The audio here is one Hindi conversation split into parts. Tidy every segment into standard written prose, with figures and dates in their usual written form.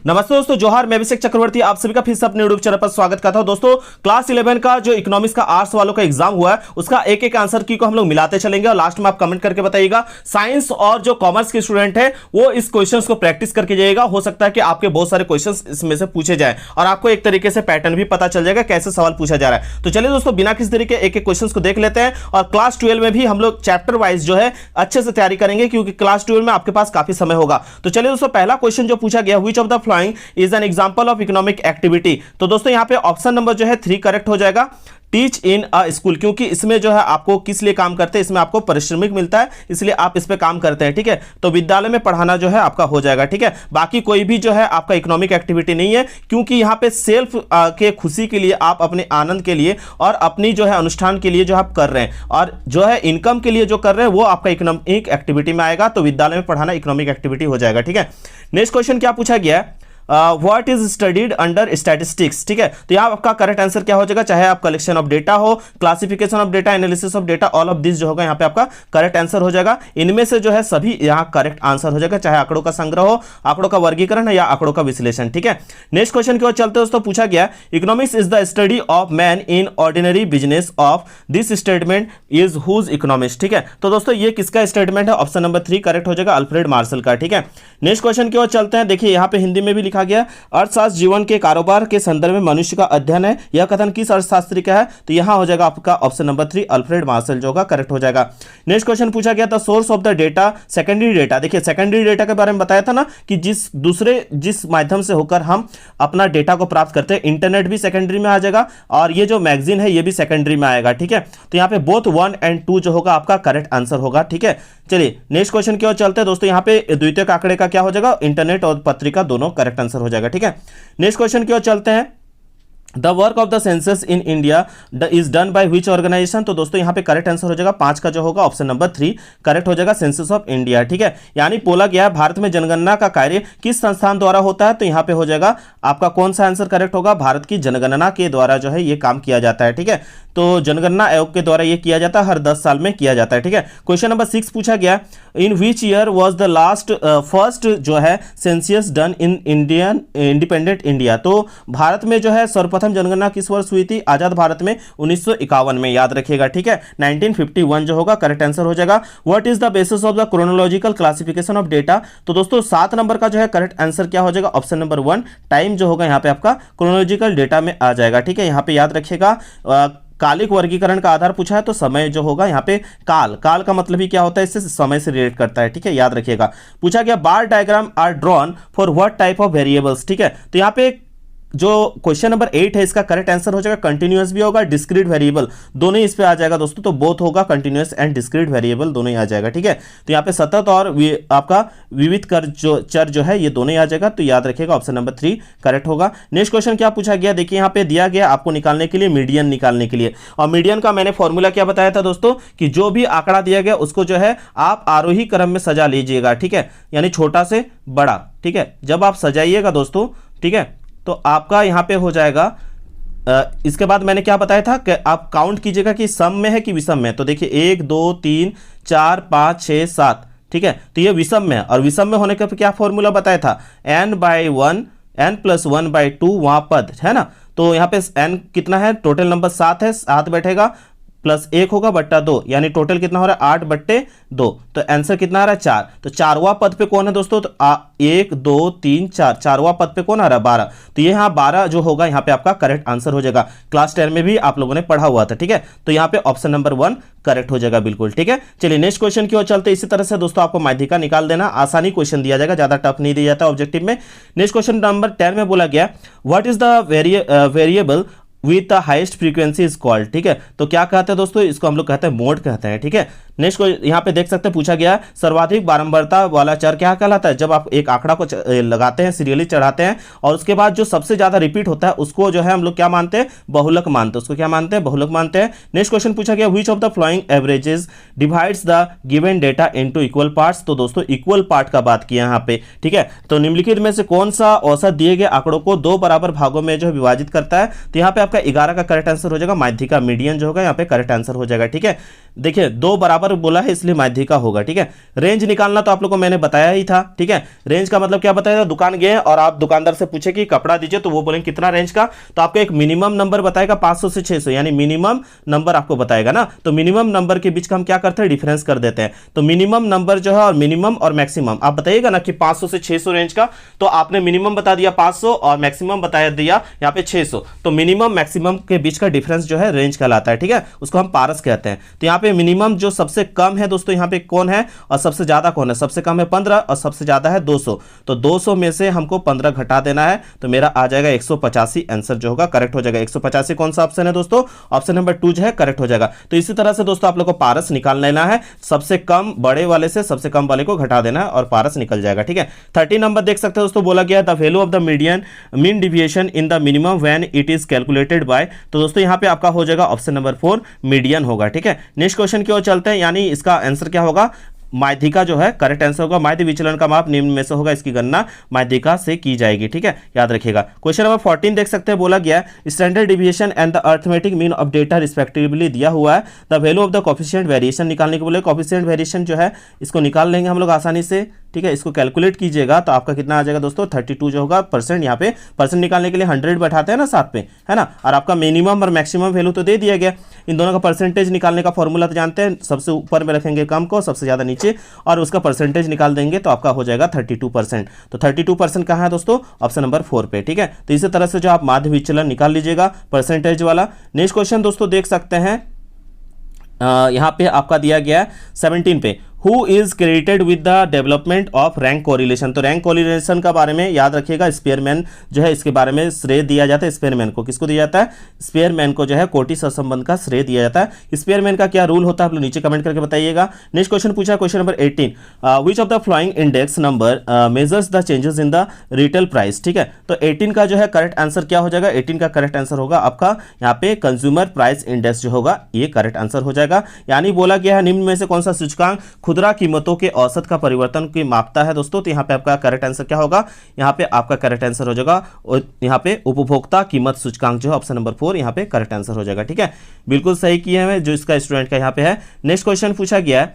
नमस्ते दोस्तों, जोहार। मैं अभिषेक चक्रवर्ती आप सभी का फिर से अपने यूट्यूब चैनल पर स्वागत करता हूं। दोस्तों, क्लास 11 का जो इकोनॉमिक्स का आर्ट्स वालों का एग्जाम हुआ है उसका एक एक आंसर की को हम लोग मिलाते चलेंगे और लास्ट में आप कमेंट करके बताइएगा। साइंस और जो कॉमर्स के स्टूडेंट है वो इस क्वेश्चंस को प्रैक्टिस करके जाइएगा। हो सकता है कि आपके बहुत सारे क्वेश्चंस इसमें से पूछे जाए और आपको एक तरीके से पैटर्न भी पता चल जाएगा कैसे सवाल पूछा जा रहा है। तो चलिए दोस्तों, बिना किसी तरीके एक एक क्वेश्चन को देख लेते हैं और क्लास 12 में भी हम लोग चैप्टर वाइज जो है अच्छे से तैयारी करेंगे क्योंकि क्लास 12 में आपके पास काफी समय होगा। तो चलिए दोस्तों, पहला क्वेश्चन जो पूछा गया, which of the following is an example of economic activity. तो दोस्तों यहां पे ऑप्शन नंबर जो है 3 करेक्ट हो जाएगा। टीच इन अ स्कूल, क्योंकि इसमें जो है आपको किस लिए काम करते हैं, इसमें आपको पारिश्रमिक मिलता है इसलिए आप इस पे काम करते हैं। ठीक है, तो विद्यालय में पढ़ाना जो है आपका हो जाएगा। ठीक है, बाकी कोई भी जो है आपका इकोनॉमिक एक्टिविटी नहीं है क्योंकि यहां पे सेल्फ के खुशी के लिए, आप अपने आनंद के लिए और अपनी जो है अनुष्ठान के लिए जो आप कर रहे हैं और जो है इनकम के लिए जो कर रहे हैं वो आपका इकोनॉमिक एक्टिविटी में आएगा। तो विद्यालय में पढ़ाना इकोनॉमिक एक्टिविटी हो जाएगा। ठीक है, नेक्स्ट क्वेश्चन क्या पूछा गया है, what is studied under statistics. ठीक है, तो यहाँ आपका करेक्ट आंसर क्या हो जाएगा, चाहे आप कलेक्शन ऑफ डेटा हो, classification of data, analysis of data, all of this जो होगा यहाँ पे आपका करेक्ट आंसर हो जाएगा। इनमें से जो है सभी यहाँ करेक्ट आंसर हो जाएगा, चाहे आंकड़ों का संग्रह हो, आंकड़ों का वर्गीकरण है या आंकड़ों का विश्लेषण। ठीक है, नेक्स्ट क्वेश्चन की ओर चलते दोस्तों, पूछा गया economics is the study of man in ordinary business of this statement is whose economics. ठीक है, तो दोस्तों ये किसका स्टेटमेंट है, ऑप्शन नंबर 3 करेक्ट हो जाएगा, अल्फ्रेड मार्शल का। ठीक है, नेक्स्ट क्वेश्चन की ओर चलते हैं। देखिए यहाँ पे हिंदी में भी लिखा गया, अर्थशास्त्र जीवन के कारोबार के संदर्भ में मनुष्य का अध्ययन है, यह कथन किस अर्थशास्त्री का है, तो यहां हो जाएगा आपका ऑप्शन नंबर 3 अल्फ्रेड मार्शल जो होगा करेक्ट हो जाएगा। नेक्स्ट क्वेश्चन पूछा गया था, source of the data secondary data. देखिए सेकेंडरी डेटा के बारे में बताया था ना कि जिस माध्यम से होकर हम अपना डेटा को प्राप्त करते हैं, इंटरनेट भी सेकेंडरी में आ जाएगा और ये जो मैगजीन है ये भी सेकेंडरी में आएगा। ठीक है, तो यहाँ पे बोथ 1 और 2 जो होगा आपका करेक्ट आंसर होगा। ठीक है, चलिए नेक्स्ट क्वेश्चन की ओर चलते हैं दोस्तों। यहाँ पे द्वितीयक आंकड़े का क्या हो जाएगा, इंटरनेट और पत्रिका दोनों करेक्ट आंसर हो जाएगा। ठीक है, नेक्स्ट क्वेश्चन की ओर चलते हैं। The work of the census in India is done by which organisation. तो दोस्तों यहाँ पे करेक्ट आंसर हो जाएगा 5 का जो होगा ऑप्शन नंबर 3 करेक्ट हो जाएगा, सेंसस ऑफ इंडिया। ठीक है, यानी बोला गया है भारत में जनगणना का कार्य किस संस्थान द्वारा होता है, तो यहाँ पे हो जाएगा आपका कौन सा आंसर करेक्ट होगा, भारत की जनगणना के द्वारा जो है ये काम किया जाता है। ठीक है, तो जनगणना आयोग के द्वारा ये किया जाता है, हर 10 साल में किया जाता है। ठीक है, क्वेश्चन नंबर 6 पूछा गया, in which year was the first जो है census done in Indian independent India. तो भारत में जो है सर्वप्रथम जनगणना किस वर्ष हुई थी, आजाद भारत में 1951 में, याद रखिएगा। ठीक है, 1951 जो होगा करेक्ट आंसर हो जाएगा। What is the basis of the chronological classification of data. तो दोस्तों 7 नंबर का जो है करेक्ट आंसर क्या हो जाएगा, ऑप्शन नंबर 1 टाइम जो होगा यहाँ पे आपका क्रोनोलॉजिकल डेटा में आ जाएगा। ठीक है, यहाँ पे याद रखिएगा कालिक वर्गीकरण का आधार पूछा है तो समय जो होगा यहाँ पे काल का मतलब ही क्या होता है, इससे समय से रिलेट करता है। ठीक है, याद रखिएगा। पूछा गया bar diagram are drawn for what type of variables. ठीक है, तो यहाँ पे जो क्वेश्चन नंबर 8 है इसका करेक्ट आंसर हो जाएगा कंटिन्यूअस भी होगा, डिस्क्रीट वेरिएबल दोनों ही इस पे आ जाएगा दोस्तों, तो बोथ होगा, कंटिन्यूअस एंड डिस्क्रीट वेरिएबल दोनों ही आ जाएगा। ठीक है, तो यहाँ पे सतत और आपका विविध चर जो है ये दोनों ही आ जाएगा, तो याद रखिएगा ऑप्शन नंबर 3 करेक्ट होगा। नेक्स्ट क्वेश्चन क्या पूछा गया, देखिए यहाँ पे दिया गया आपको निकालने के लिए मीडियन निकालने के लिए, और मीडियन का मैंने फॉर्मूला क्या बताया था दोस्तों कि जो भी आंकड़ा दिया गया उसको जो है आप आरोही क्रम में सजा लीजिएगा। ठीक है, यानी छोटा से बड़ा। ठीक है, जब आप सजाइएगा दोस्तों, ठीक है, तो आपका यहां पे हो जाएगा इसके बाद मैंने क्या बताया था कि आप काउंट कीजिएगा कि सम में है कि विषम में। तो देखिए 1 2 3 4 5 6 7। ठीक है, तो ये विषम में है और विषम में होने का क्या फॉर्मूला बताया था, n/1 n+1/2 वहां पद है ना, तो यहाँ पे n कितना है, टोटल नंबर 7 है, 7 बैठेगा प्लस 1 होगा बट्टा 2, यानी टोटल कितना हो रहा है 8/2, तो आंसर कितना आ रहा है 4। तो चारवां पद पे कौन है दोस्तों, तो 1 2 3 4, चारवां पद पे कौन आ रहा है 12, तो ये यहाँ 12 जो होगा यहाँ पे आपका करेक्ट आंसर हो जाएगा। क्लास 10 में भी आप लोगों ने पढ़ा हुआ था। ठीक है, तो यहाँ पे ऑप्शन नंबर 1 करेक्ट हो जाएगा बिल्कुल। ठीक है, चलिए नेक्स्ट क्वेश्चन की ओर चलते। इसी तरह से दोस्तों आपको माध्यिका निकाल देना, आसानी क्वेश्चन दिया जाएगा, ज्यादा टफ नहीं दिया जाता ऑब्जेक्टिव में। नेक्स्ट क्वेश्चन नंबर 10 में बोला गया what is the variable with the highest frequency is called. ठीक है, तो क्या कहते हैं दोस्तों, इसको हम लोग कहते हैं मोड कहते हैं। ठीक है, नेक्स्ट को यहाँ पे देख सकते हैं पूछा गया सर्वाधिक बारंबारता वाला चर क्या कहलाता है, जब आप एक आंकड़ा को लगाते हैं, सीरियली चढ़ाते हैं और उसके बाद जो सबसे ज्यादा रिपीट होता है उसको जो है हम लोग क्या मानते हैं, बहुलक मानते हैं, उसको क्या मानते हैं, बहुलक मानते हैं। नेक्स्ट क्वेश्चन पूछा गया which of the flowing averages divides the given data into equal parts. तो दोस्तों इक्वल पार्ट का बात किया यहाँ पे। ठीक है, तो निम्नलिखित में से कौन सा औसत दिए गए आंकड़ों को 2 बराबर भागों में जो विभाजित करता है, तो यहाँ पे आप आपका 11 का करेक्ट आंसर हो जाएगा माध्यिका, मीडियन जो होगा यहाँ पे करेक्ट आंसर हो जाएगा। ठीक है, देखिए 2 बराबर बोला है इसलिए माध्यिका होगा। ठीक है, रेंज निकालना तो आप लोग को मैंने बताया ही था। ठीक है, रेंज का मतलब क्या बताया था, दुकान गए और आप दुकानदार से पूछे कि कपड़ा दीजिए तो वो बोलेंगे कितना रेंज का, तो आपको एक मिनिमम नंबर बताएगा 500 से 600, यानी मिनिमम नंबर आपको बताएगा ना। तो मिनिमम नंबर के बीच का हम क्या करते हैं, डिफरेंस कर देते हैं। तो मिनिमम नंबर जो है और मिनिमम और मैक्सिमम आप बताइएगा ना कि 500 से 600 रेंज का, तो आपने मिनिमम बता दिया 500 और मैक्सिमम बताया दिया यहाँ पे 600, तो मिनिमम मैक्सिमम के बीच का डिफरेंस जो है रेंज कहलाता है। ठीक है, उसको हम पारस कहते हैं। तो यहाँ पे मिनिमम जो सबसे कम है दोस्तों यहाँ पे कौन है और सबसे ज्यादा कौन है, सबसे कम है 15 और सबसे ज्यादा है 200, तो 200 में से हमको 15 घटा देना है, तो मेरा आ जाएगा 185, आंसर जो होगा करेक्ट हो जाएगा। 185 कौन सा ऑप्शन है दोस्तों, ऑप्शन नंबर 2 जो है करेक्ट हो जाएगा। तो इसी तरह से दोस्तों आप लोग को पारस निकाल लेना है, सबसे कम बड़े वाले से सबसे कम वाले को घटा देना है और पारस निकल जाएगा। ठीक है, 30 नंबर देख सकते हैं दोस्तों, बोला गया the value of the mean deviation in the minimum when it is calculated by, तो दोस्तों यहाँ पे आपका हो जाएगा ऑप्शन नंबर 4 मीडियन होगा। ठीक है, नेक्स्ट क्वेश्चन की ओर चलते हैं, यानी इसका आंसर क्या होगा, माध्यिका जो है करेक्ट आंसर होगा। माध्य विचलन का माप निम्न में से होगा, इसकी गणना माध्यिका से की जाएगी। ठीक है, याद रखिएगा। क्वेश्चन नंबर 14 देख सकते हैं, बोला गया standard deviation and the arithmetic mean of data respectively दिया हुआ है, the value of the coefficient variation निकालने के बोले। कोफिशिएंट वेरिएशन जो है इसको निकाल लेंगे हम लोग आसानी से। ठीक है, इसको कैलकुलेट कीजिएगा तो आपका कितना आ जाएगा दोस्तों, 32 जो होगा परसेंट। यहाँ पे परसेंट निकालने के लिए 100 बैठाते हैं ना साथ में, है ना, और आपका मिनिमम और मैक्सिमम वैल्यू तो दे दिया गया। इन दोनों का परसेंटेज निकालने का फॉर्मूला तो जानते हैं, सबसे ऊपर में रखेंगे कम को, सबसे ज्यादा नीचे, और उसका परसेंटेज निकाल देंगे तो आपका हो जाएगा 32%। तो 32% कहाँ है दोस्तों, ऑप्शन नंबर 4 पे। ठीक है, तो इसी तरह से जो आप माध्य विचलन निकाल लीजिएगा परसेंटेज वाला। नेक्स्ट क्वेश्चन दोस्तों देख सकते हैं, यहाँ पे आपका दिया गया 17 पे, who is credited with the development of rank correlation. तो रैंक कोरिलेशन का बारे में याद रखिएगा, स्पेयरमैन जो है इसके बारे में श्रेय दिया जाता है। स्पेयरमैन को किसको दिया जाता है, स्पेयरमैन को जो है कोटि सहसंबंध का श्रेय दिया जाता है। स्पेयरमैन का क्या रूल होता है आप लोग नीचे कमेंट करके बताइएगा। नेक्स्ट क्वेश्चन पूछा, question number 18, which of the flowing index number measures the changes in the retail price. ठीक है, तो 18 का जो है करेक्ट आंसर क्या हो जाएगा, 18 का करेक्ट आंसर होगा आपका यहाँ पे कंज्यूमर प्राइस इंडेक्स जो होगा ये करेक्ट आंसर हो जाएगा। यानी बोला गया है निम्न में से कौन सा सूचकांक खुदरा कीमतों के औसत का परिवर्तन की मापता है दोस्तों। तो यहाँ पे आपका करेक्ट आंसर क्या होगा, यहाँ पे आपका करेक्ट आंसर हो जाएगा यहाँ पे उपभोक्ता कीमत सूचकांक जो है ऑप्शन नंबर 4 यहाँ पे करेक्ट आंसर हो जाएगा। ठीक है, बिल्कुल सही किया है जो इसका स्टूडेंट का यहाँ पे है। नेक्स्ट क्वेश्चन पूछा गया है,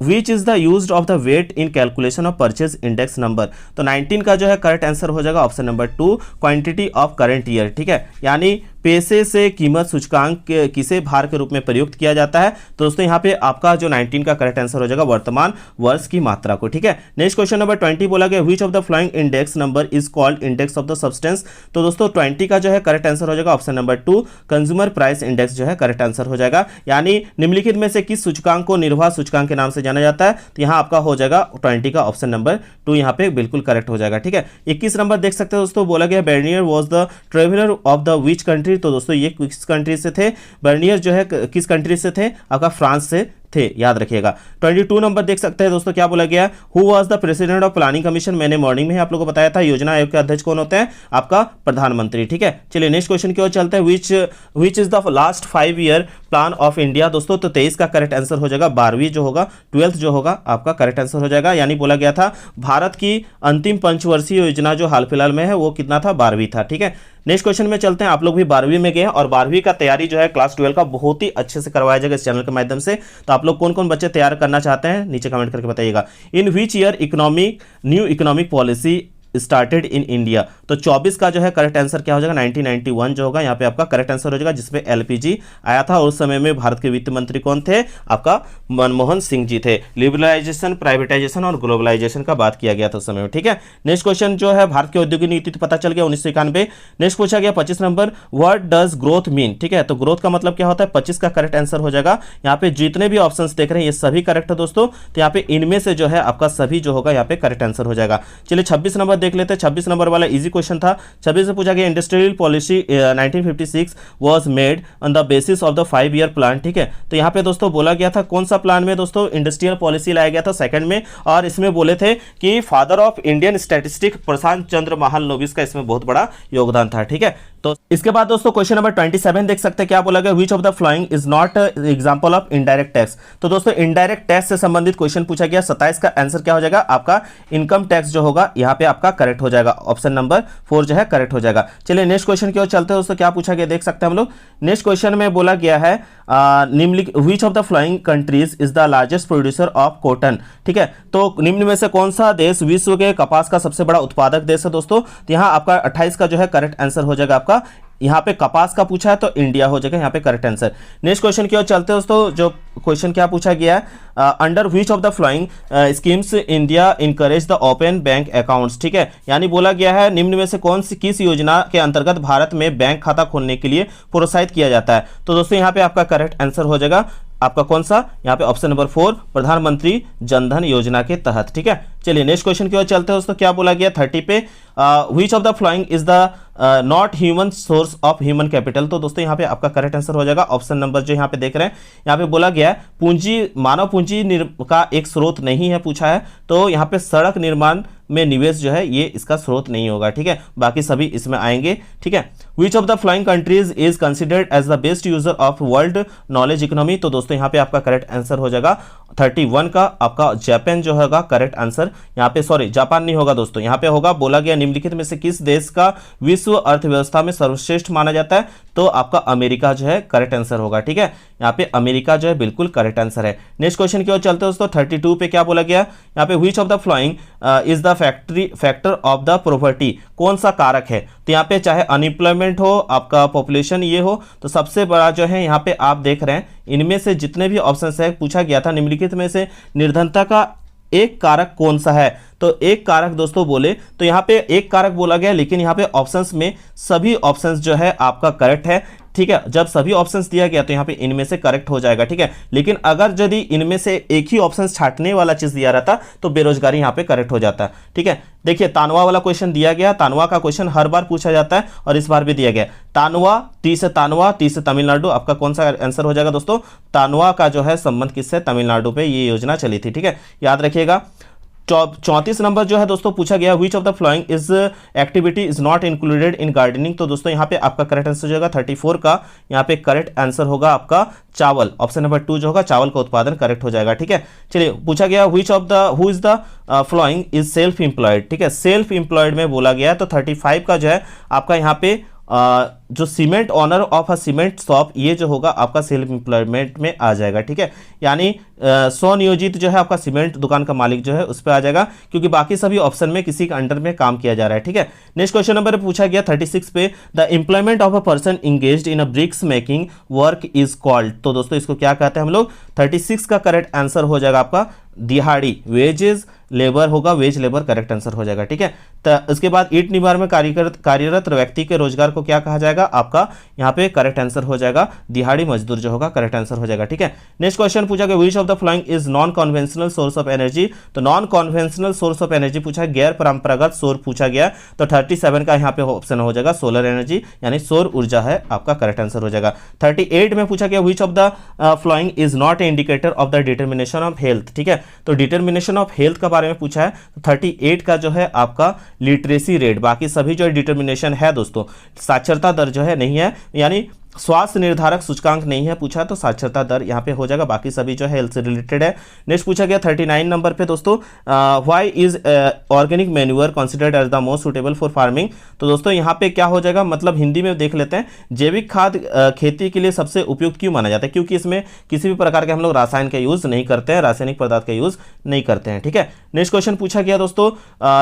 which is the used of the weight in calculation of purchase index number. तो 19 का जो है करेक्ट आंसर हो जाएगा option number 2 quantity of current year. ठीक है, यानी पैसे से कीमत सूचकांक किसे भार के रूप में प्रयुक्त किया जाता है। तो दोस्तों यहाँ पे आपका जो 19 का करेक्ट आंसर हो जाएगा वर्तमान वर्ष की मात्रा को। ठीक है, नेक्स्ट क्वेश्चन नंबर 20 बोला गया, which of the flowing index number is called index of the substance. तो दोस्तों 20 का जो है करेक्ट आंसर हो जाएगा option number 2 consumer price index जो है करेक्ट आंसर हो जाएगा। यानी निम्नलिखित में से किस सूचकांक को निर्वाह सूचकांक के नाम से जाना जाता है। तो यहाँ आपका हो जाएगा 20 का ऑप्शन नंबर 2 यहाँ पे बिल्कुल करेक्ट हो जाएगा। ठीक है, 21 नंबर देख सकते हैं दोस्तों, बोला गया Bernier was the traveller of the which country. तो दोस्तों ये किस कंट्री से थे, बर्नियर जो है किस कंट्री से थे, आपका फ्रांस से थे, याद रखिएगा। 22 नंबर देख सकते हैं दोस्तों, क्या बोला गया, who was the president of planning commission. मैंने मॉर्निंग में आप लोगों को बताया था योजना आयोग के अध्यक्ष कौन होते हैं, आपका प्रधानमंत्री। ठीक है, चलिए नेक्स्ट क्वेश्चन की ओर चलते हैं, विच is the last 5 year plan of India. दोस्तों तो 23 का करेक्ट आंसर हो जाएगा 12वीं जो होगा 12th जो होगा आपका करेक्ट आंसर हो जाएगा। यानी बोला गया था भारत की अंतिम पंचवर्षीय योजना जो हाल फिलहाल में है वो कितना था, 12वीं था। ठीक है, नेक्स्ट क्वेश्चन में चलते हैं, आप लोग भी 12वीं में गए हैं और 12वीं का तैयारी जो है क्लास 12 का बहुत ही अच्छे से करवाया जाएगा इस चैनल के माध्यम से। तो आप लोग कौन कौन बच्चे तैयार करना चाहते हैं नीचे कमेंट करके बताइएगा। In which year new economic policy started in India. तो 24 का जो है करेक्ट आंसर क्या हो जाएगा, 1991 जो होगा यहाँ पे आपका करेक्ट आंसर हो जाएगा, जिसपे एलपीजी आया था। उस समय में भारत के वित्त मंत्री कौन थे, आपका मनमोहन सिंह जी थे। लिबरलाइजेशन, प्राइवेटाइजेशन और ग्लोबलाइजेशन का बात किया गया था उस समय में। ठीक है, नेक्स्ट क्वेश्चन जो है भारत की औद्योगिक नीति तो पता चल गया 1991। नेक्स्ट पूछा गया 25 number, what does growth mean. ठीक है, तो ग्रोथ का मतलब क्या होता है, 25 का करेक्ट आंसर हो जाएगा। यहाँ पे जितने भी ऑप्शन देख रहे हैं ये सभी करेक्ट है दोस्तों। तो यहाँ पे इनमें से जो है आपका सभी जो होगा यहाँ पे करेक्ट आंसर हो जाएगा। चलिए 26 नंबर देख लेते हैं। 26 नंबर वाला इजी क्वेश्चन था। 26 से पूछा गया industrial policy 1956 was made on the basis of the 5 year plan. ठीक है, तो यहाँ पे दोस्तों बोला गया था कौन सा प्लान में दोस्तों, इंडस्ट्रियल पॉलिसी लाया गया था सेकंड में, और इसमें बोले थे कि फादर ऑफ इंडियन स्टैटिस्टिक प्रशांत चंद्र महालनोबिस का इसमें बहुत बड़ा योगदान था। ठीक है, तो इसके बाद दोस्तों क्वेश्चन नंबर 27 देख सकते हैं, क्या बोला गया, विच of the following is not example of indirect tax. तो दोस्तों इनडायरेक्ट टैक्स से संबंधित क्वेश्चन पूछा गया। 27 का आंसर क्या हो जाएगा, आपका इनकम टैक्स जो होगा यहाँ पे आपका करेक्ट हो जाएगा, ऑप्शन नंबर 4 जो है करेक्ट हो जाएगा। चलिए नेक्स्ट क्वेश्चन की ओर चलते हैं दोस्तों, क्या पूछा गया देख सकते हैं हम लोग। नेक्स्ट क्वेश्चन में बोला गया है निम्नलिखित विच of the following countries is the largest producer of cotton. ठीक है, तो निम्न में से कौन सा देश विश्व के कपास का सबसे बड़ा उत्पादक देश है दोस्तों। तो यहाँ आपका 28 का जो है करेक्ट आंसर हो जाएगा आपका, यहाँ पे कपास का पूछा है तो इंडिया हो जाएगा यहाँ पे करेक्ट आंसर। नेक्स्ट क्वेश्चन की ओर चलते हैं दोस्तों, जो क्वेश्चन क्या पूछा गया है, under which of the flowing schemes India encourage the open bank accounts. ठीक है, यानी बोला गया है निम्न में से कौन सी किस योजना के अंतर्गत भारत में बैंक खाता खोलने के लिए प्रोत्साहित किया जाता है। तो दोस्तों यहाँ पे आपका करेक्ट आंसर हो जाएगा आपका कौन सा, यहाँ पे ऑप्शन नंबर 4 प्रधानमंत्री जनधन योजना के तहत। ठीक है, चलिए नेक्स्ट क्वेश्चन की ओर चलते हैं दोस्तों, क्या बोला गया 30 पे, which of the following is the not human source of human capital. तो दोस्तों यहाँ पे आपका करेक्ट आंसर हो जाएगा ऑप्शन नंबर जो यहाँ पे देख रहे हैं, यहाँ पे बोला गया है पूंजी मानव पूंजी का एक स्रोत नहीं है पूछा है, तो यहाँ पे सड़क निर्माण में निवेश जो है ये इसका स्रोत नहीं होगा। ठीक है, बाकी सभी इसमें आएंगे। ठीक है, which of the following countries is considered as the best user of world knowledge economy. तो दोस्तों यहाँ पे आपका करेक्ट आंसर हो जाएगा 31 का आपका जापान जो होगा करेक्ट आंसर। यहाँ पे सॉरी जापान नहीं होगा दोस्तों, यहाँ पे होगा बोला गया निम्नलिखित में से किस देश का विश्व अर्थव्यवस्था में सर्वश्रेष्ठ माना जाता है, तो आपका अमेरिका जो है करेक्ट आंसर होगा। ठीक है, यहाँ पे अमेरिका जो है बिल्कुल करेक्ट आंसर है। नेक्स्ट क्वेश्चन की ओर चलते हैं दोस्तों, 32 पे क्या बोला गया, यहाँ पे which of the following is the factor of the property. कौन सा कारक है, तो यहाँ पे चाहे अनएम्प्लॉयमेंट हो, आपका पॉपुलेशन ये हो, तो सबसे बड़ा जो है यहाँ पे आप देख रहे हैं इनमें से जितने भी ऑप्शंस है पूछा गया था निम्नलिखित में से निर्धनता का एक कारक कौन सा है। तो एक कारक दोस्तों बोले तो यहाँ पे एक कारक बोला गया, लेकिन यहाँ पे ऑप्शंस में सभी ऑप्शंस जो है आपका करेक्ट है। ठीक है, जब सभी ऑप्शंस दिया गया तो यहाँ पे इनमें से करेक्ट हो जाएगा। ठीक है, लेकिन अगर यदि इनमें से एक ही ऑप्शन छाटने वाला चीज दिया रहता तो बेरोजगारी यहाँ पे करेक्ट हो जाता। ठीक है, देखिए तानवा वाला क्वेश्चन दिया गया, तानवा का क्वेश्चन हर बार पूछा जाता है और इस बार भी दिया गया। तानवा, ती से तमिलनाडु, आपका कौन सा आंसर हो जाएगा दोस्तों, तानवा का जो है संबंध किससे, तमिलनाडु पे ये योजना चली थी। ठीक है, याद रखिएगा। 34 नंबर जो है दोस्तों पूछा गया, which of the following is activity is not included in gardening. तो दोस्तों यहाँ पे आपका करेक्ट आंसर जो होगा 34 का, यहाँ पे करेक्ट आंसर होगा आपका चावल, ऑप्शन नंबर 2 जो होगा चावल का उत्पादन करेक्ट हो जाएगा। ठीक है, चलिए पूछा गया which of the who is the following is self employed. ठीक है, सेल्फ एम्प्लॉयड में बोला गया है, तो 35 का जो है आपका यहाँ पे जो cement owner of a cement shop, ये जो होगा आपका सेल्फ एम्प्लॉयमेंट में आ जाएगा। ठीक है, यानी स्वनियोजित जो है आपका सीमेंट दुकान का मालिक जो है उस पर आ जाएगा, क्योंकि बाकी सभी ऑप्शन में किसी के अंडर में काम किया जा रहा है। ठीक है, नेक्स्ट क्वेश्चन नंबर पूछा गया 36 पे, the employment of a person engaged in a bricks making work is called. तो दोस्तों इसको क्या कहते हैं हम लोग, 36 का करेक्ट आंसर हो जाएगा आपका दिहाड़ी, वेजेस लेबर होगा, वेज लेबर करेक्ट आंसर हो जाएगा। ठीक है, तो इसके बाद ईंट निर्माण में कार्यरत व्यक्ति के रोजगार को क्या कहा जाएगा, आपका यहाँ पे करेक्ट आंसर हो जाएगा दिहाड़ी मजदूर जो होगा करेक्ट आंसर हो जाएगा। ठीक है, नेक्स्ट क्वेश्चन पूछा गया which of the following is non conventional source of energy. तो non conventional source of energy पूछा है, गैर परंपरागत सौर पूछा गया, तो 37 का यहाँ पे ऑप्शन हो जाएगा सोलर एनर्जी, यानी सौर ऊर्जा है आपका करेक्ट आंसर हो जाएगा। 38 में पूछा गया which of the following is not a indicator of the determination of health. ठीक है, तो डिटर्मिनेशन ऑफ हेल्थ के बारे में पूछा है, तो 38 का जो है आपका लिटरेसी रेट, बाकी सभी जो डिटर्मिनेशन है दोस्तों, साक्षरता दर जो है नहीं है, यानी स्वास्थ्य निर्धारक सूचकांक नहीं है पूछा, तो साक्षरता दर यहाँ पे हो जाएगा, बाकी सभी जो है हेल्थ से रिलेटेड है। नेक्स्ट पूछा गया 39 नंबर पे दोस्तों, why is organic manure considered as the most suitable for farming. तो दोस्तों यहाँ पे क्या हो जाएगा, मतलब हिंदी में देख लेते हैं, जैविक खाद खेती के लिए सबसे उपयुक्त क्यों माना जाता है, क्योंकि इसमें किसी भी प्रकार के हम लोग रसायन का यूज नहीं करते हैं, रासायनिक पदार्थ का यूज नहीं करते हैं। ठीक है, नेक्स्ट क्वेश्चन पूछा गया दोस्तों,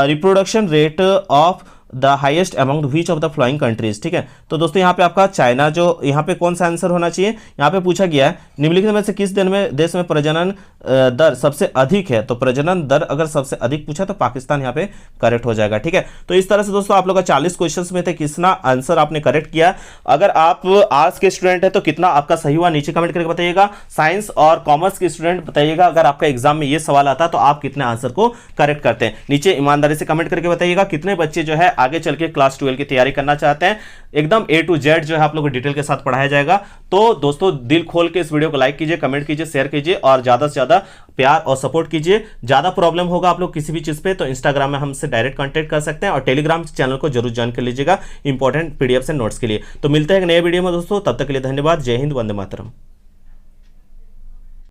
reproduction rate of the highest among which of the following countries. ठीक है, तो दोस्तों यहाँ पे आपका चाइना, जो यहाँ पे कौन सा आंसर होना चाहिए, यहाँ पे पूछा गया है निम्नलिखित में से किस देश में प्रजनन दर सबसे अधिक है। तो प्रजनन दर अगर सबसे अधिक पूछा तो पाकिस्तान यहाँ पे करेक्ट हो जाएगा। ठीक है, तो इस तरह से दोस्तों आप लोग का 40 क्वेश्चंस में थे, कितना आंसर आपने करेक्ट किया। अगर आप आर्ट्स के स्टूडेंट है तो कितना आपका सही हुआ नीचे कमेंट करके बताइएगा। साइंस और कॉमर्स के स्टूडेंट बताइएगा, अगर आपका एग्जाम में ये सवाल आता तो आप कितने आंसर को करेक्ट करते हैं, नीचे ईमानदारी से कमेंट करके बताइएगा। कितने बच्चे जो है आगे चल के क्लास 12 की तैयारी करना चाहते हैं, एकदम A to Z जो है आप लोगों को डिटेल के साथ पढ़ाया जाएगा। तो दोस्तों दिल खोल के इस वीडियो को लाइक कीजिए, कमेंट कीजिए, शेयर कीजिए और ज्यादा से ज्यादा प्यार और सपोर्ट कीजिए। ज्यादा प्रॉब्लम होगा आप लोग किसी भी चीज पे तो इंस्टाग्राम में हमसे डायरेक्ट कांटेक्ट कर सकते हैं और टेलीग्राम चैनल को जरूर ज्वाइन कर लीजिएगा इंपॉर्टेंट पीडीएफ से नोट्स के लिए। तो मिलते हैं एक नए वीडियो में दोस्तों, तब तक के लिए धन्यवाद। जय हिंद, वंदे मातरम।